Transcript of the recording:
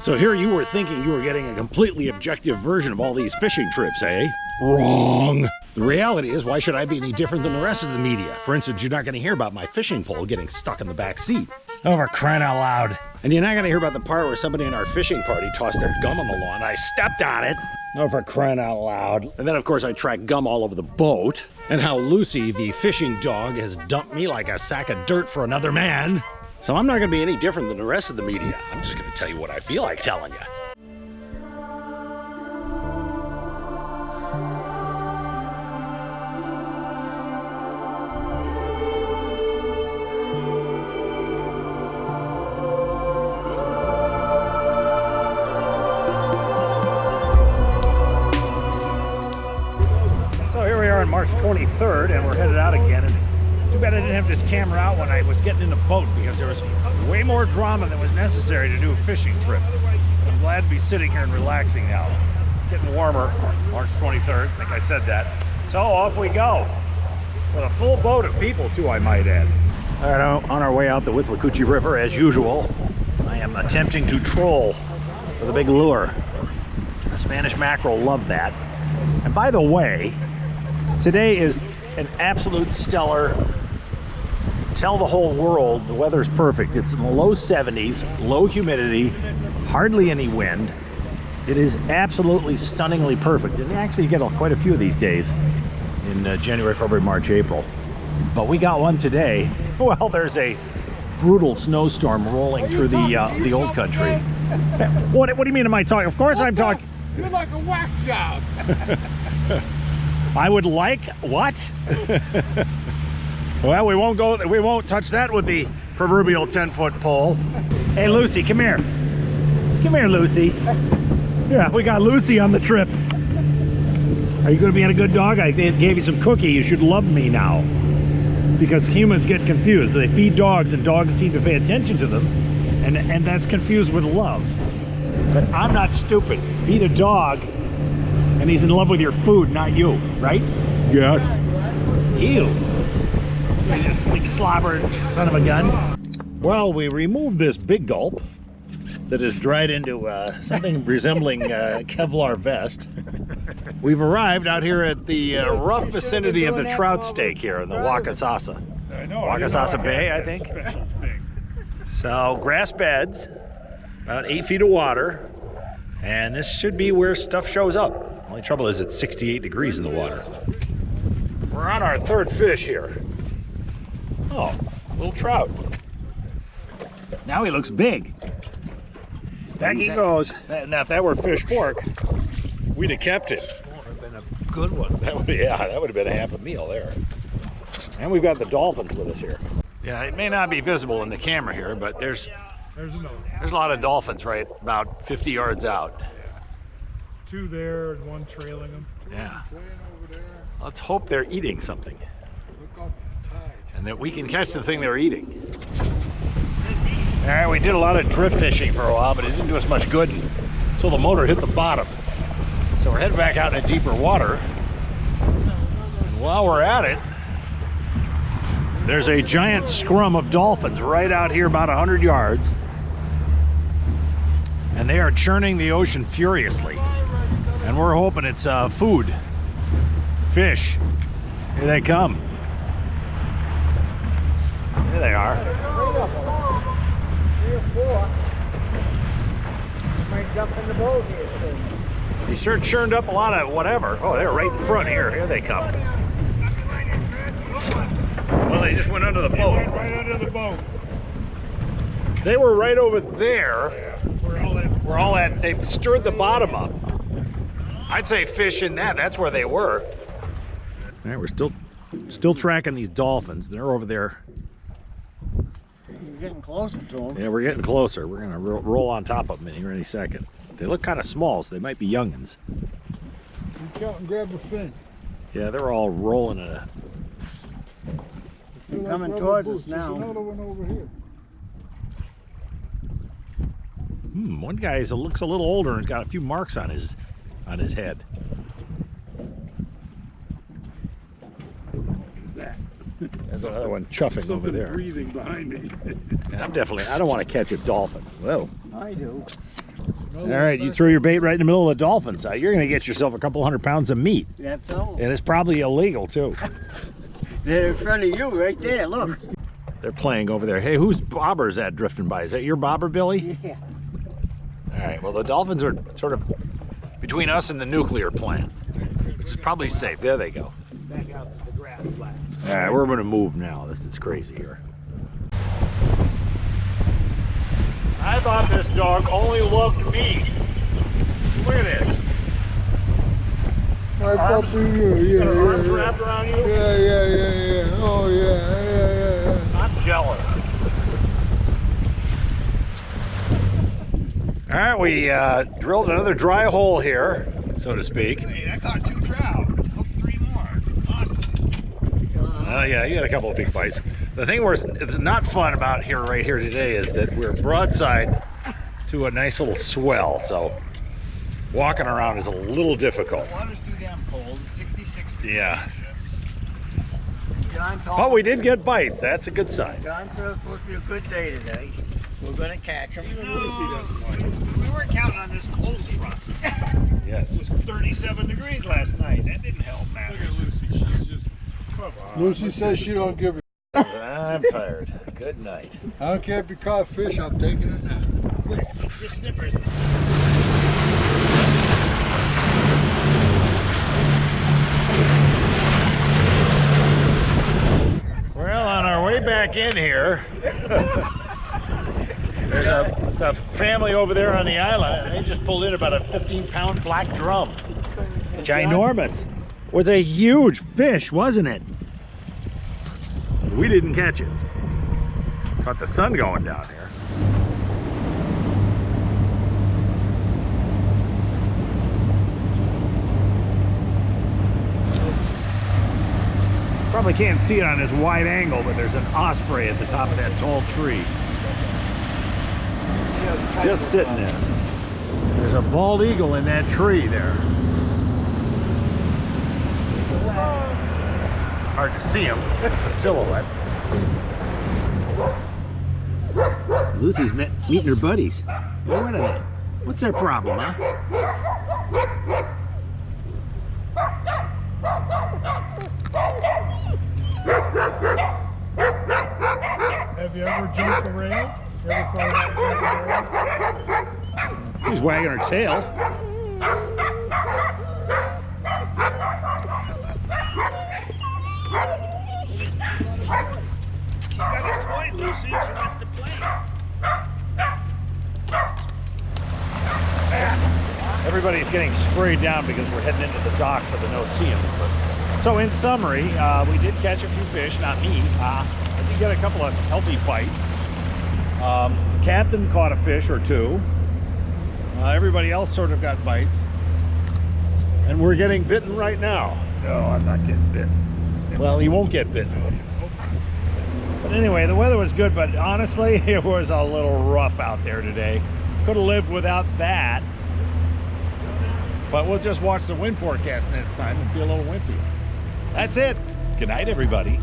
So here you were thinking you were getting a completely objective version of all these fishing trips, eh? Wrong! The reality is, why should I be any different than the rest of the media? For instance, you're not going to hear about my fishing pole getting stuck in the back seat. Oh, for crying out loud. And you're not going to hear about the part where somebody in our fishing party tossed their gum on the lawn. I stepped on it. Oh, for crying out loud. And then, of course, I tracked gum all over the boat. And how Lucy, the fishing dog, has dumped me like a sack of dirt for another man. So I'm not going to be any different than the rest of the media. I'm just going to tell you what I feel like telling you. So here we are on March 23rd, and we're headed out again. And too bad I didn't have this camera out when I was getting in the boat, because there was way more drama than was necessary to do a fishing trip. But I'm glad to be sitting here and relaxing now. It's getting warmer, March 23rd, I think I said that. So off we go, with a full boat of people too, I might add. All right, on our way out the Withlacoochee River, as usual, I am attempting to troll with a big lure. The Spanish mackerel love that. And by the way, today is an absolute stellar, tell the whole world the weather's perfect. It's in the low 70s, low humidity, hardly any wind. It is absolutely stunningly perfect. And actually you get quite a few of these days in January, February, March, April. But we got one today. Well, there's a brutal snowstorm rolling through the old country. What do you mean am I talking? Of course I'm talking. You're like a whack job. I would like what? Well, we won't touch that with the proverbial 10-foot pole. Hey Lucy, come here. Come here, Lucy. Yeah, we got Lucy on the trip. Are you gonna be a good dog? I gave you some cookie. You should love me now. Because humans get confused. They feed dogs and dogs seem to pay attention to them. And that's confused with love. But I'm not stupid. Feed a dog and he's in love with your food, not you, right? Yes. Ew. You just like slobbered son of a gun. Well, we removed this big gulp that is dried into something resembling Kevlar vest. We've arrived out here at the rough vicinity of the trout stake here in the Wakasasa. Wakasasa Bay, I think. So grass beds, about 8 feet of water, and this should be where stuff shows up. Only trouble is it's 68 degrees in the water. We're on our third fish here. Oh, little trout. Now he looks big. Back he goes. Now if that were fish fork, we'd have kept it. That would have been a good one. That would have been a half a meal there. And we've got the dolphins with us here. Yeah, it may not be visible in the camera here, but there's a lot of dolphins right about 50 yards out. Yeah. 2 there and 1 trailing them. Yeah. Playing over there. Let's hope they're eating something. Look up the tide. And that we can catch the thing they're eating. All right, we did a lot of drift fishing for a while, but it didn't do us much good until the motor hit the bottom. So we're heading back out into deeper water. And while we're at it, there's a giant scrum of dolphins right out here about 100 yards. And they are churning the ocean furiously. And we're hoping it's food, fish. Here they come. Here they are. 3 or 4. Might jump in the boat here soon. He sure churned up a lot of whatever. Oh, they're right in front here. Here they come. Well, they just went under the boat. Right under the boat. They were right over there. We're all at. They've stirred the bottom up. I'd say fish in that. That's where they were. All right, we're still tracking these dolphins. They're over there. You're getting closer to them. Yeah, we're getting closer. We're gonna roll on top of them here any second. They look kind of small, so they might be youngins. Reach out and grab the fin. Yeah, they're all rolling in a. They're coming towards us now. There's another one over here. One guy looks a little older and got a few marks on his head. Who's that? There's another one chuffing over there. Breathing behind me. And I don't want to catch a dolphin. Whoa. I do. All right, you threw your bait right in the middle of the dolphin site. You're going to get yourself a couple 100 pounds of meat. That's all. And it's probably illegal, too. They're in front of you right there, look. They're playing over there. Hey, whose bobber is that drifting by? Is that your bobber, Billy? Yeah. All right, well, the dolphins are sort of between us and the nuclear plant, which is probably safe. There they go. Back out the grass flat. All right, we're going to move now. This is crazy here. I thought this dog only loved me. Look at this. My puppy, yeah. Arms wrapped around you? Yeah. Oh, yeah. I'm jealous. All right, we drilled another dry hole here, so to speak. Hey, I caught 2 trout. Hooked 3 more. Awesome. Yeah, you had a couple of big bites. The thing where it's not fun about here, right here today, is that we're broadside to a nice little swell, so walking around is a little difficult. The water's too damn cold. 66 degrees. Yeah. John told But we did get bites. That's a good sign. John said it's supposed to be a good day today. We're gonna catch them. We weren't counting on this cold front. Yes. It was 37 degrees last night. That didn't help matters. Look at Lucy. She's just, come on. Lucy says she don't give a. I'm tired. Good night. I don't care if you caught fish, I'm taking it now. Quick, the snippers. Well, on our way back in here, there's a family over there on the island, and they just pulled in about a 15-pound black drum. Ginormous. Was a huge fish, wasn't it? We didn't catch it. Caught the sun going down here. Probably can't see it on this wide angle, but there's an osprey at the top of that tall tree. Just sitting there. There's a bald eagle in that tree there. Hard to see him. It's a silhouette. Lucy's meeting her buddies. Well, what are they? What's their problem, huh? Have you ever jumped a rail? You ever thought about jumping a rail? She's wagging her tail. She's got a toy, Lucy. She wants to play. Everybody's getting sprayed down because we're heading into the dock for the no-see-em. So in summary, we did catch a few fish, not me. I did get a couple of healthy bites. Captain caught a fish or two. Everybody else sort of got bites. And we're getting bitten right now. No, I'm not getting bitten. Well, he won't get bitten. But anyway, the weather was good, but honestly, it was a little rough out there today. Could have lived without that. But we'll just watch the wind forecast next time and be a little wimpy. That's it. Good night, everybody.